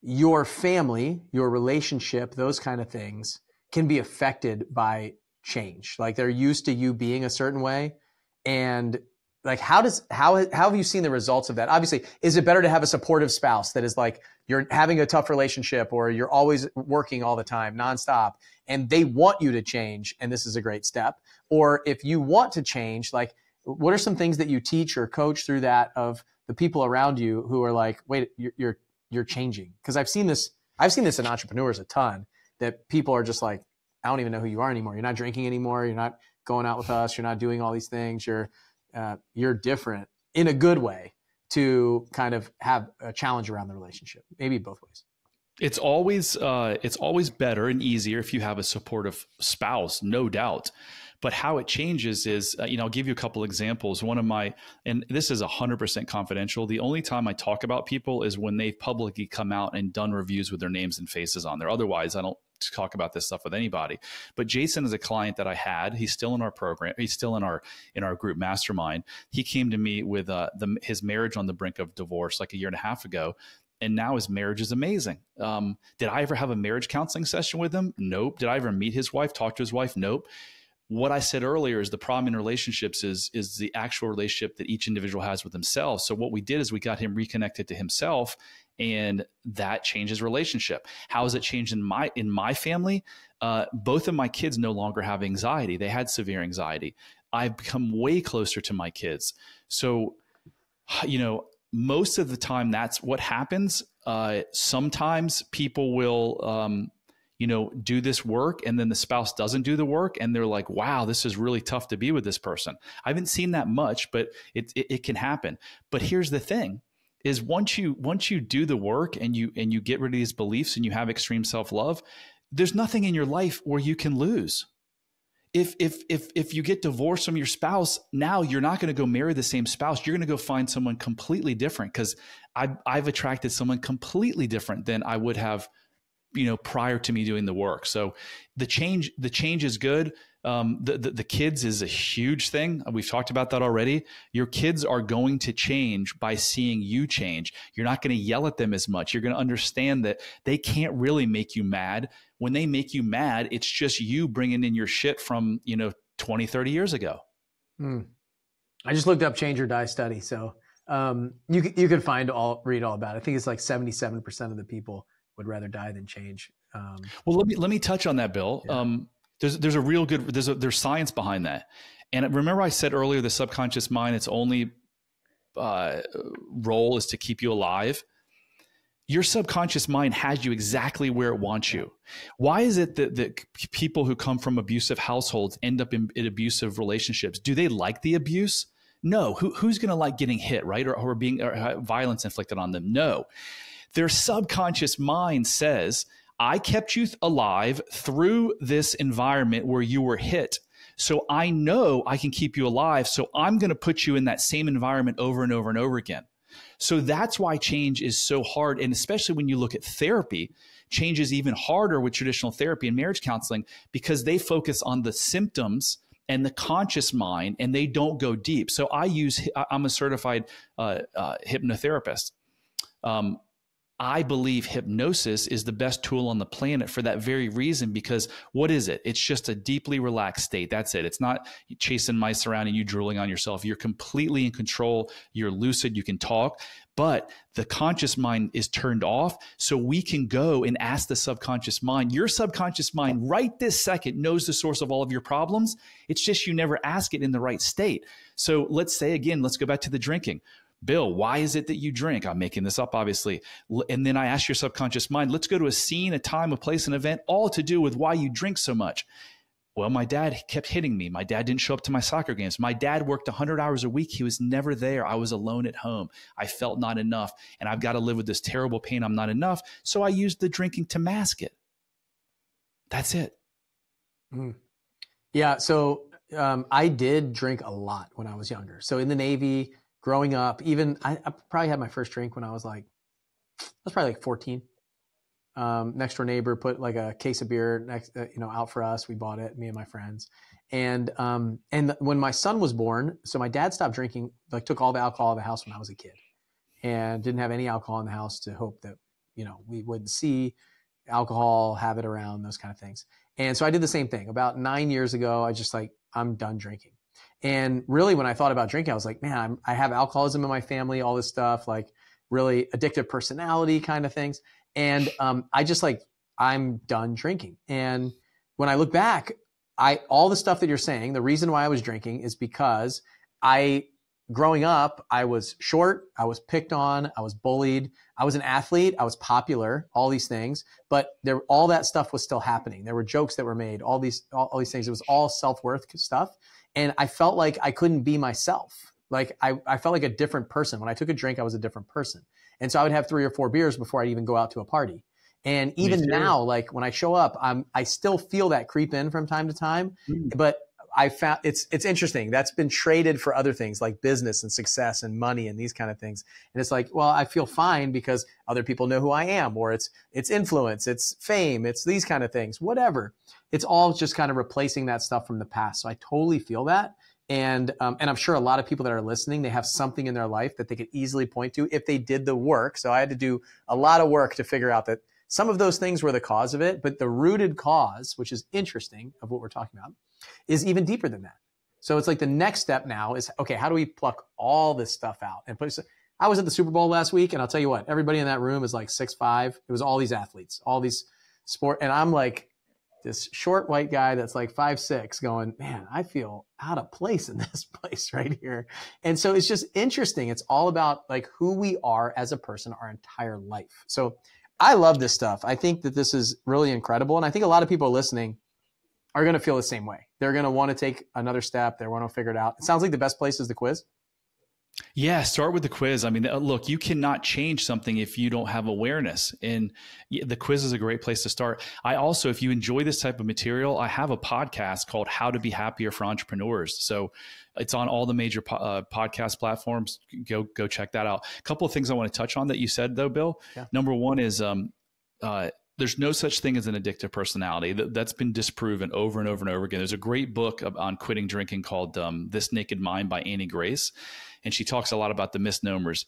your family, your relationship, those kind of things can be affected by change. Like they're used to you being a certain way. And like, how have you seen the results of that? Obviously, is it better to have a supportive spouse that is like, you're having a tough relationship or you're always working all the time, nonstop, and they want you to change, and this is a great step? Or if you want to change, like, what are some things that you teach or coach through that of the people around you who are like, wait, you're changing? Because I've seen this in entrepreneurs a ton, that people are just like, I don't even know who you are anymore. You're not drinking anymore. You're not going out with us. You're not doing all these things. You're different in a good way, to kind of have a challenge around the relationship, maybe both ways. It's always better and easier if you have a supportive spouse, no doubt. But how it changes is, I'll give you a couple examples. One of my, and this is 100% confidential. The only time I talk about people is when they've publicly come out and done reviews with their names and faces on there. Otherwise, I don't talk about this stuff with anybody. But Jason is a client that I had. He's still in our program. He's still in our group mastermind. He came to me with his marriage on the brink of divorce like a year and a half ago. And now his marriage is amazing. Did I ever have a marriage counseling session with him? Nope. Did I ever meet his wife, talk to his wife? Nope. What I said earlier is the problem in relationships is the actual relationship that each individual has with themselves. So what we did is we got him reconnected to himself, and that changes relationship. How has it changed in my family? Both of my kids no longer have anxiety. They had severe anxiety. I've become way closer to my kids. So, most of the time that's what happens. Sometimes people will, do this work, and then the spouse doesn't do the work, and they're like, wow, this is really tough to be with this person. I haven't seen that much, but it can happen. But here's the thing is once you do the work and you get rid of these beliefs and you have extreme self-love, there's nothing in your life where you can lose. If you get divorced from your spouse, now you're not going to go marry the same spouse. You're going to go find someone completely different, because I've attracted someone completely different than I would have prior to me doing the work. So the change is good. The kids is a huge thing. We've talked about that already. Your kids are going to change by seeing you change. You're not going to yell at them as much. You're going to understand that they can't really make you mad. When they make you mad, it's just you bringing in your shit from, 20, 30 years ago. I just looked up change or die study. So you can read all about it. I think it's like 77% of the people would rather die than change. Well, let me touch on that, Bill. Yeah. There's a real good, there's science behind that. And remember I said earlier, the subconscious mind, its only role is to keep you alive. Your subconscious mind has you exactly where it wants you. Why is it that people who come from abusive households end up in abusive relationships? Do they like the abuse? No. Who's going to like getting hit, right? Or violence inflicted on them? No. Their subconscious mind says, I kept you alive through this environment where you were hit. So I know I can keep you alive. So I'm going to put you in that same environment over and over and over again. So that's why change is so hard. And especially when you look at therapy, change is even harder with traditional therapy and marriage counseling because they focus on the symptoms and the conscious mind, and they don't go deep. So I'm a certified hypnotherapist. I believe hypnosis is the best tool on the planet for that very reason, because what is it? It's just a deeply relaxed state. That's it. It's not chasing mice around and you drooling on yourself. You're completely in control. You're lucid. You can talk, but the conscious mind is turned off. So we can go and ask the subconscious mind. Your subconscious mind right this second knows the source of all of your problems. It's just you never ask it in the right state. So let's say, again, let's go back to the drinking. Bill, why is it that you drink? I'm making this up, obviously. And then I ask your subconscious mind, let's go to a scene, a time, a place, an event, all to do with why you drink so much. Well, my dad kept hitting me. My dad didn't show up to my soccer games. My dad worked 100 hours a week. He was never there. I was alone at home. I felt not enough. And I've got to live with this terrible pain. I'm not enough. So I used the drinking to mask it. That's it. Yeah. So I did drink a lot when I was younger. So in the Navy, growing up, even I probably had my first drink when I was probably 14. Next door neighbor put like a case of beer out for us. We bought it, me and my friends. And when my son was born, so my dad stopped drinking, took all the alcohol out of the house when I was a kid, and didn't have any alcohol in the house to hope that, we wouldn't see alcohol, have it around, those kind of things. And so I did the same thing. About 9 years ago, I just I'm done drinking. And really, when I thought about drinking, I was like, man, I have alcoholism in my family, all this stuff, really addictive personality kind of things. And I'm done drinking. And when I look back, all the stuff that you're saying, the reason why I was drinking is because growing up, I was short, I was picked on, I was bullied, I was an athlete, I was popular, all these things, but all that stuff was still happening. There were jokes that were made, all these things. It was all self-worth stuff. And I felt like I couldn't be myself. I felt like a different person. When I took a drink, I was a different person. And so I would have 3 or 4 beers before I'd even go out to a party. And even now, when I show up, I still feel that creep in from time to time, but I found it's interesting. That's been traded for other things like business and success and money and these kind of things. And it's well, I feel fine because other people know who I am, or it's influence, it's fame, it's these kind of things, whatever. It's all just kind of replacing that stuff from the past. So I totally feel that. And I'm sure a lot of people that are listening, they have something in their life that they could easily point to if they did the work. So I had to do a lot of work to figure out that some of those things were the cause of it, but the rooted cause, which is interesting of what we're talking about, is even deeper than that. So it's the next step now is, okay, how do we pluck all this stuff out and put it? I was at the Super Bowl last week, and I'll tell you what, everybody in that room is 6'5". It was all these athletes, all these sport. And I'm this short white guy that's 5'6", going, man, I feel out of place in this place right here. And so it's just interesting. It's all about who we are as a person our entire life. So I love this stuff. I think that this is really incredible. And I think a lot of people listening are going to feel the same way. They're going to want to take another step. They want to figure it out. It sounds like the best place is the quiz. Yeah, start with the quiz. I mean, look, you cannot change something if you don't have awareness. And the quiz is a great place to start. I also, if you enjoy this type of material, I have a podcast called How to Be Happier for Entrepreneurs. So it's on all the major podcast platforms. Go check that out. A couple of things I want to touch on that you said, though, Bill. Yeah. Number one is there's no such thing as an addictive personality. That's been disproven over and over and over again. There's a great book on quitting drinking called This Naked Mind by Annie Grace. And she talks a lot about the misnomers.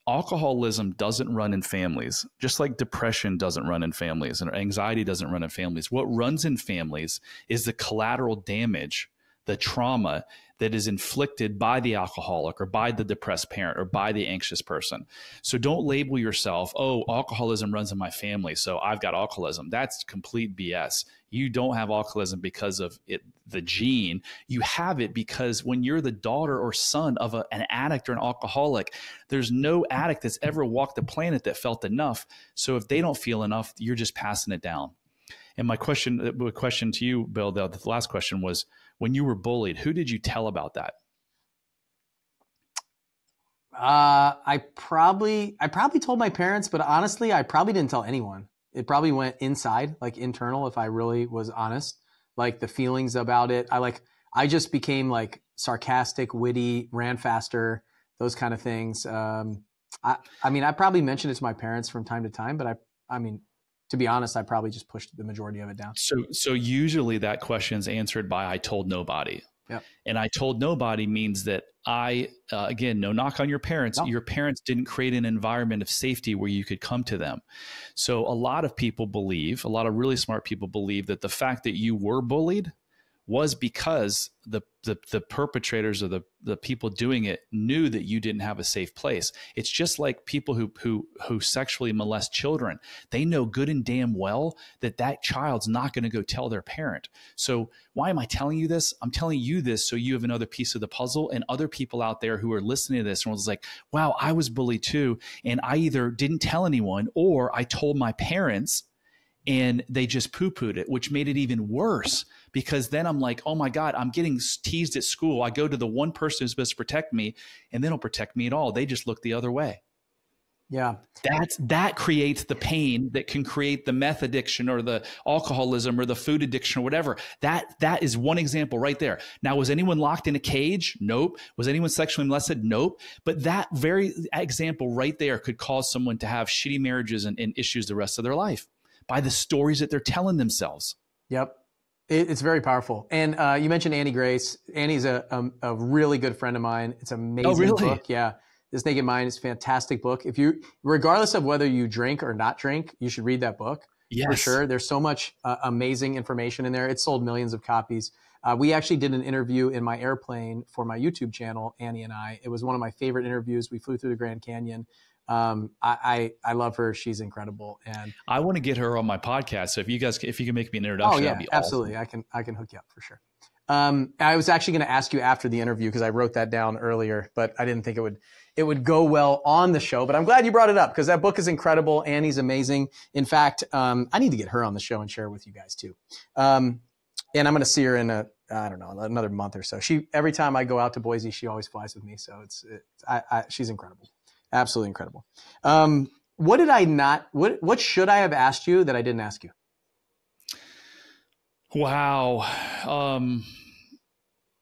Alcoholism doesn't run in families, just like depression doesn't run in families and anxiety doesn't run in families. What runs in families is the collateral damage, the trauma that is inflicted by the alcoholic or by the depressed parent or by the anxious person. So don't label yourself, oh, alcoholism runs in my family, so I've got alcoholism. That's complete BS. You don't have alcoholism because of it, the gene. You have it because when you're the daughter or son of an addict or an alcoholic, there's no addict that's ever walked the planet that felt enough. So if they don't feel enough, you're just passing it down. And my question to you, Bill, the last question was, when you were bullied, who did you tell about that? I probably told my parents, but honestly, I probably didn't tell anyone. It probably went inside, like internal, if I really was honest, like the feelings about it. I just became like sarcastic, witty, ran faster, those kind of things. I mean, I probably mentioned it to my parents from time to time, but I mean, to be honest, I probably just pushed the majority of it down. So usually that question is answered by, I told nobody. Yep. And I told nobody means that again, no knock on your parents. No. Your parents didn't create an environment of safety where you could come to them. So a lot of people believe, a lot of really smart people believe that the fact that you were bullied was because the perpetrators or the people doing it knew that you didn't have a safe place. It's just like people who sexually molest children. They know good and damn well that child's not going to go tell their parent. So why am I telling you this? I'm telling you this so you have another piece of the puzzle, and other people out there who are listening to this and was like, wow, I was bullied too. And I either didn't tell anyone or I told my parents and they just poo-pooed it, which made it even worse, because then I'm like, oh my God, I'm getting teased at school. I go to the one person who's supposed to protect me and they don't protect me at all. They just look the other way. Yeah. That creates the pain that can create the meth addiction or the alcoholism or the food addiction or whatever. That is one example right there. Now, was anyone locked in a cage? Nope. Was anyone sexually molested? Nope. But that very example right there could cause someone to have shitty marriages and issues the rest of their life by the stories that they're telling themselves. Yep. It's very powerful. And you mentioned Annie Grace. Annie's a really good friend of mine. It's an amazing book. Yeah. This Naked Mind is a fantastic book. Regardless of whether you drink or not drink, you should read that book. Yes. For sure. There's so much amazing information in there. It sold millions of copies. We actually did an interview in my airplane for my YouTube channel, Annie and I. It was one of my favorite interviews. We flew through the Grand Canyon. I love her. She's incredible. And I want to get her on my podcast. So if you can make me an introduction, that'd be absolutely. Awesome. I can hook you up for sure. I was actually going to ask you after the interview because I wrote that down earlier, but I didn't think it would go well on the show, but I'm glad you brought it up because that book is incredible. Annie's amazing. In fact, I need to get her on the show and share it with you guys too. And I'm going to see her in another month or so. Every time I go out to Boise, she always flies with me. So she's incredible. Absolutely incredible. What should I have asked you that I didn't ask you? Wow.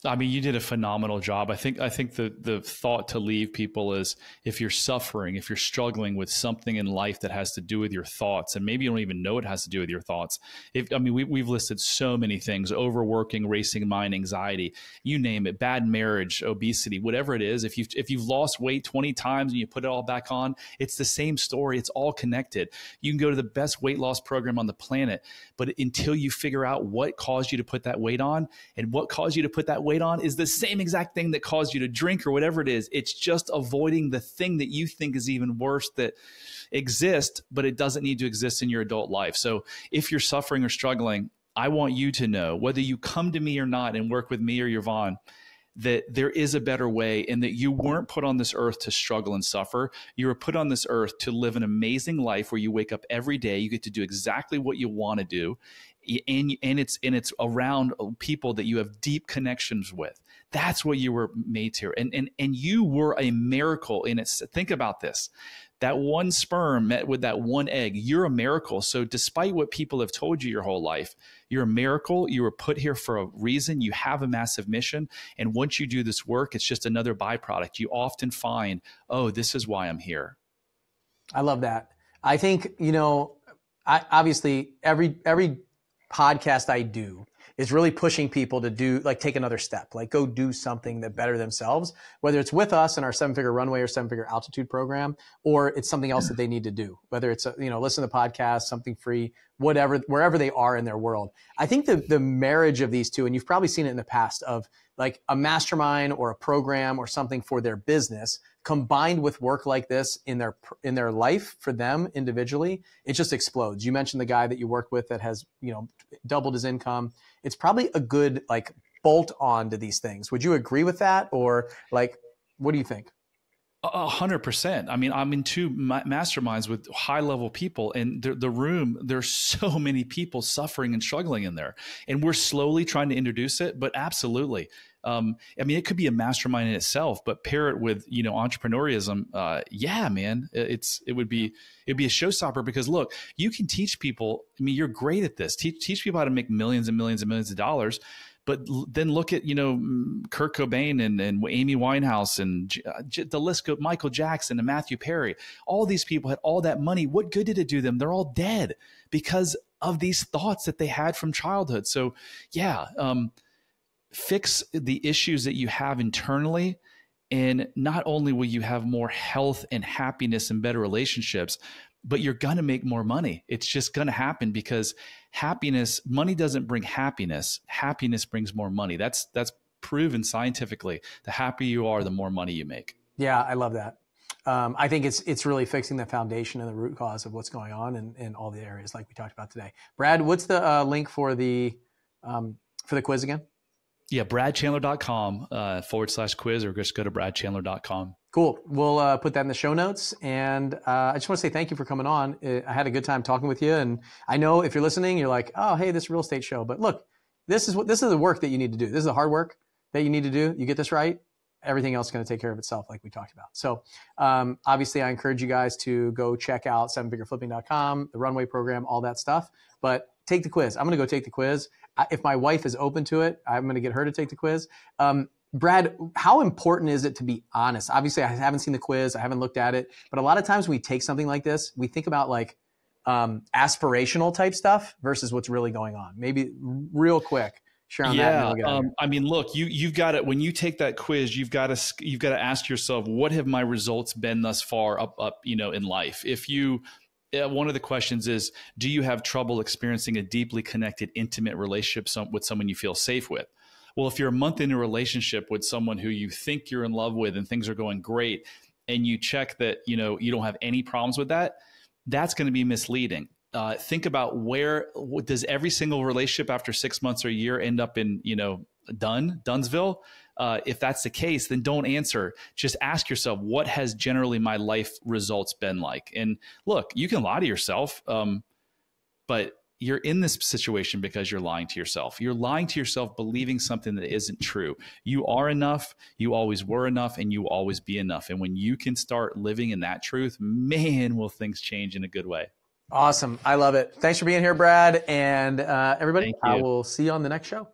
I mean, you did a phenomenal job. I think the thought to leave people is if you're suffering, if you're struggling with something in life that has to do with your thoughts, and maybe you don't even know it has to do with your thoughts. We've listed so many things: overworking, racing mind, anxiety, you name it, bad marriage, obesity, whatever it is. If you've lost weight 20 times and you put it all back on, it's the same story. It's all connected. You can go to the best weight loss program on the planet, but until you figure out what caused you to put that weight on, and what caused you to put that weight on is the same exact thing that caused you to drink or whatever it is. It's just avoiding the thing that you think is even worse that exists, but it doesn't need to exist in your adult life. So if you're suffering or struggling, I want you to know, whether you come to me or not and work with me or Yvonne, that there is a better way, and that you weren't put on this earth to struggle and suffer. You were put on this earth to live an amazing life where you wake up every day, you get to do exactly what you want to do, and it's around people that you have deep connections with. That's what you were made to. And you were a miracle in it. Think about this. That one sperm met with that one egg, you're a miracle. So despite what people have told you your whole life, you're a miracle. You were put here for a reason. You have a massive mission. And once you do this work, it's just another byproduct. You often find, oh, this is why I'm here. I love that. I think, obviously every podcast I do is really pushing people to do, like, take another step, like go do something that better themselves, whether it's with us in our 7-Figure Runway or 7-Figure Altitude program, or it's something else that they need to do, whether it's, listen to the podcast, something free, whatever, wherever they are in their world. I think the marriage of these two, and you've probably seen it in the past, of like a mastermind or a program or something for their business combined with work like this in their life for them individually, it just explodes. You mentioned the guy that you work with that has, doubled his income. It's probably a good like bolt on to these things. Would you agree with that? Or like, what do you think? 100%. I mean, I'm in two masterminds with high level people, and the room, there's so many people suffering and struggling in there, and we're slowly trying to introduce it, but absolutely. I mean, it could be a mastermind in itself, but pair it with, entrepreneurism. Yeah, man, it would be a showstopper, because look, you can teach people. I mean, you're great at this. Teach people how to make millions and millions and millions of dollars. But then look at, Kurt Cobain and Amy Winehouse and the list goes, Michael Jackson and Matthew Perry. All these people had all that money. What good did it do them? They're all dead because of these thoughts that they had from childhood. So yeah, fix the issues that you have internally. And not only will you have more health and happiness and better relationships, but you're going to make more money. It's just going to happen, because money doesn't bring happiness. Happiness brings more money. That's proven scientifically. The happier you are, the more money you make. Yeah, I love that. I think it's really fixing the foundation and the root cause of what's going on in all the areas like we talked about today. Brad, what's the link for the quiz again? Yeah, bradchandler.com/quiz, or just go to bradchandler.com. Cool. We'll put that in the show notes. And I just want to say thank you for coming on. I had a good time talking with you. And I know if you're listening, you're like, oh, hey, this real estate show. But look, this is the work that you need to do. This is the hard work that you need to do. You get this right, everything else is going to take care of itself, like we talked about. So obviously, I encourage you guys to go check out 7figureflipping.com, the Runway program, all that stuff. But take the quiz. I'm going to go take the quiz. If my wife is open to it, I'm going to get her to take the quiz. Brad, how important is it to be honest? Obviously, I haven't seen the quiz. I haven't looked at it. But a lot of times when we take something like this, we think about like aspirational type stuff versus what's really going on. Maybe real quick, share on that. I mean, look, you've got to, when you take that quiz, you've got to ask yourself, what have my results been thus far up in life? One of the questions is, do you have trouble experiencing a deeply connected, intimate relationship with someone you feel safe with? Well, if you're a month into a relationship with someone who you think you're in love with and things are going great, and you check that, you don't have any problems with that, that's going to be misleading. Think about does every single relationship after 6 months or a year end up in, Dunsville? If that's the case, then don't answer. Just ask yourself, what has generally my life results been like? And look, you can lie to yourself, but you're in this situation because you're lying to yourself. You're lying to yourself, believing something that isn't true. You are enough. You always were enough, and you will always be enough. And when you can start living in that truth, man, will things change in a good way. Awesome. I love it. Thanks for being here, Brad. And everybody, I will see you on the next show.